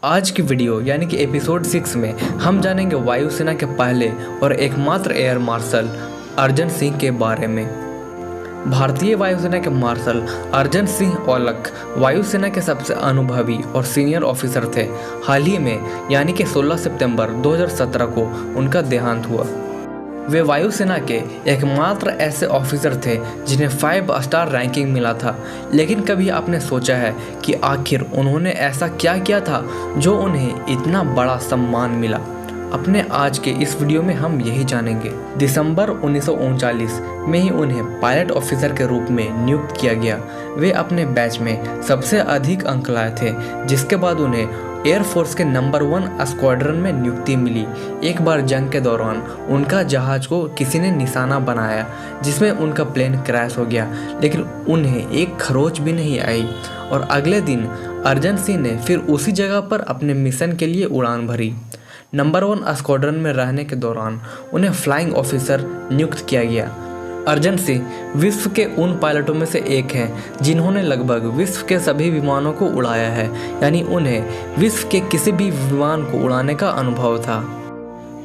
आज की वीडियो यानी कि एपिसोड 6 में हम जानेंगे वायुसेना के पहले और एकमात्र एयर मार्शल अर्जन सिंह के बारे में। भारतीय वायुसेना के मार्शल अर्जन सिंह औलख वायुसेना के सबसे अनुभवी और सीनियर ऑफिसर थे। हाल ही में यानी कि 16 सितंबर 2017 को उनका देहांत हुआ। वे वायुसेना के एकमात्र ऐसे ऑफिसर थे जिन्हें 5 स्टार रैंकिंग मिला था। लेकिन कभी आपने सोचा है कि आखिर उन्होंने ऐसा क्या किया था जो उन्हें इतना बड़ा सम्मान मिला? अपने आज के इस वीडियो में हम यही जानेंगे। दिसंबर 1939 में ही उन्हें पायलट ऑफिसर के रूप में नियुक्त किया गया। वे अपने बैच में सबसे अधिक अंक लाए थे, जिसके बाद उन्हें एयरफोर्स के नंबर 1 स्क्वाड्रन में नियुक्ति मिली। एक बार जंग के दौरान उनका जहाज को किसी ने निशाना बनाया, जिसमें उनका प्लेन क्रैश हो गया, लेकिन उन्हें एक खरोच भी नहीं आई और अगले दिन अर्जन सिंह ने फिर उसी जगह पर अपने मिशन के लिए उड़ान भरी। नंबर 1 स्क्वाड्रन में रहने के दौरान उन्हें फ्लाइंग ऑफिसर नियुक्त किया गया। अर्जन सिंह विश्व के उन पायलटों में से एक हैं जिन्होंने लगभग विश्व के सभी विमानों को उड़ाया है, यानी उन्हें विश्व के किसी भी विमान को उड़ाने का अनुभव था।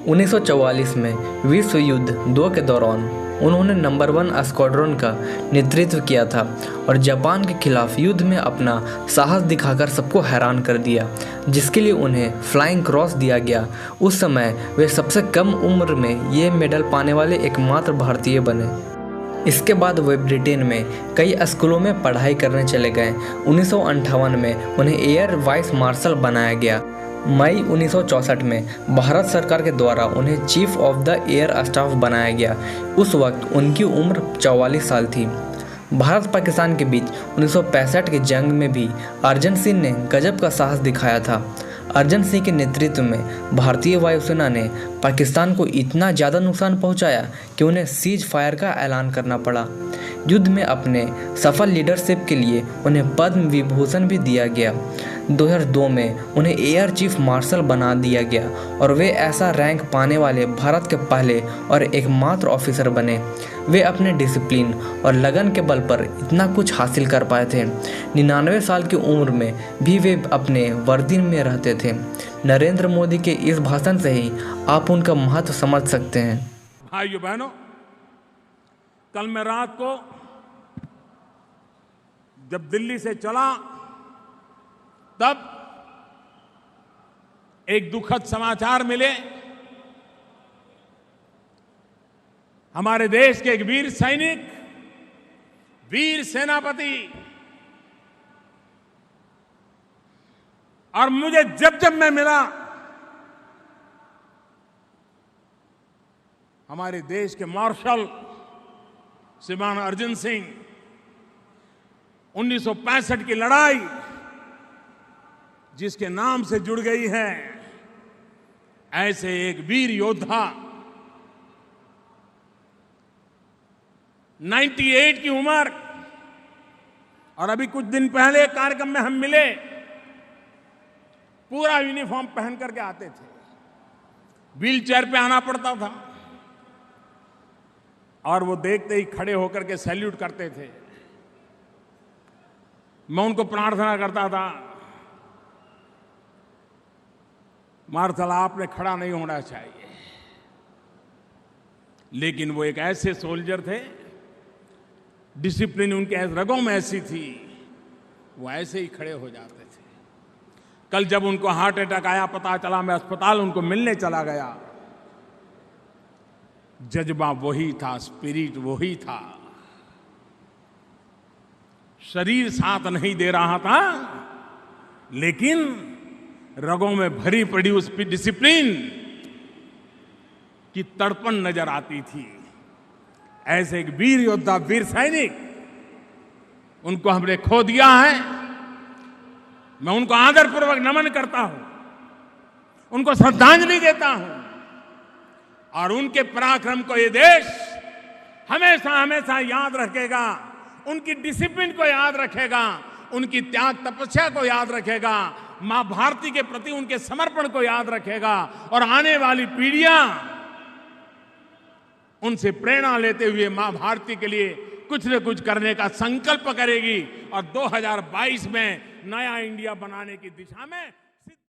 1944 में विश्व युद्ध 2 के दौरान उन्होंने नंबर 1 स्क्वाड्रन का नेतृत्व किया था और जापान के खिलाफ युद्ध में अपना साहस दिखाकर सबको हैरान कर दिया, जिसके लिए उन्हें फ्लाइंग क्रॉस दिया गया। उस समय वे सबसे कम उम्र में ये मेडल पाने वाले एकमात्र भारतीय बने। इसके बाद वे ब्रिटेन में कई स्कूलों में पढ़ाई करने चले गए। 1958 में उन्हें एयर वाइस मार्शल बनाया गया। मई 1964 में भारत सरकार के द्वारा उन्हें chief of the air staff बनाया गया। उस वक्त उनकी उम्र 44 साल थी। भारत पाकिस्तान के बीच 1965 की जंग में भी अर्जन सिंह ने गजब का साहस दिखाया था। अर्जन सिंह के नेतृत्व में भारतीय वायुसेना ने पाकिस्तान को इतना ज़्यादा नुकसान पहुंचाया कि उन्हें सीज फायर का ऐलान करना पड़ा। युद्ध में अपने सफल लीडरशिप के लिए उन्हें पद्म विभूषण भी दिया गया। 2002 में उन्हें एयर चीफ मार्शल बना दिया गया और वे ऐसा रैंक पाने वाले भारत के पहले और एकमात्र ऑफिसर बने। वे अपने डिसिप्लिन और लगन के बल पर इतना कुछ हासिल कर पाए थे। 99 साल की उम्र में भी वे अपने वर्दी में रहते थे। नरेंद्र मोदी के इस भाषण से ही आप उनका महत्व समझ सकते हैं। भाइयों बहनों, कल मैं रात को जब दिल्ली से चला तब एक दुखद समाचार मिले। हमारे देश के एक वीर सैनिक, वीर सेनापति, और मुझे जब जब मैं मिला हमारे देश के मार्शल श्रीमान अर्जन सिंह, 1965 की लड़ाई जिसके नाम से जुड़ गई है, ऐसे एक वीर योद्धा 98 की उम्र, और अभी कुछ दिन पहले कार्यक्रम में हम मिले, पूरा यूनिफॉर्म पहन करके आते थे, व्हील चेयर पे आना पड़ता था और वो देखते ही खड़े होकर के सैल्यूट करते थे। मैं उनको प्रार्थना करता था, मार्शल आपने खड़ा नहीं होना चाहिए, लेकिन वो एक ऐसे सोल्जर थे, डिसिप्लिन उनके रगों में ऐसी थी, वो ऐसे ही खड़े हो जाते थे। कल जब उनको हार्ट अटैक आया, पता चला, मैं अस्पताल उनको मिलने चला गया। जज्बा वही था, स्पिरिट वही था, शरीर साथ नहीं दे रहा था, लेकिन रगों में भरी पड़ी उस डिसिप्लिन की तड़पन नजर आती थी। ऐसे एक वीर योद्धा, वीर सैनिक, उनको हमने खो दिया है। मैं उनको आदरपूर्वक नमन करता हूं, उनको श्रद्धांजलि देता हूं, और उनके पराक्रम को ये देश हमेशा हमेशा याद रखेगा। उनकी डिसिप्लिन को याद रखेगा, उनकी त्याग तपस्या को याद रखेगा, मां भारती के प्रति उनके समर्पण को याद रखेगा, और आने वाली पीढ़ियां उनसे प्रेरणा लेते हुए मां भारती के लिए कुछ न कुछ करने का संकल्प करेगी और 2022 में नया इंडिया बनाने की दिशा में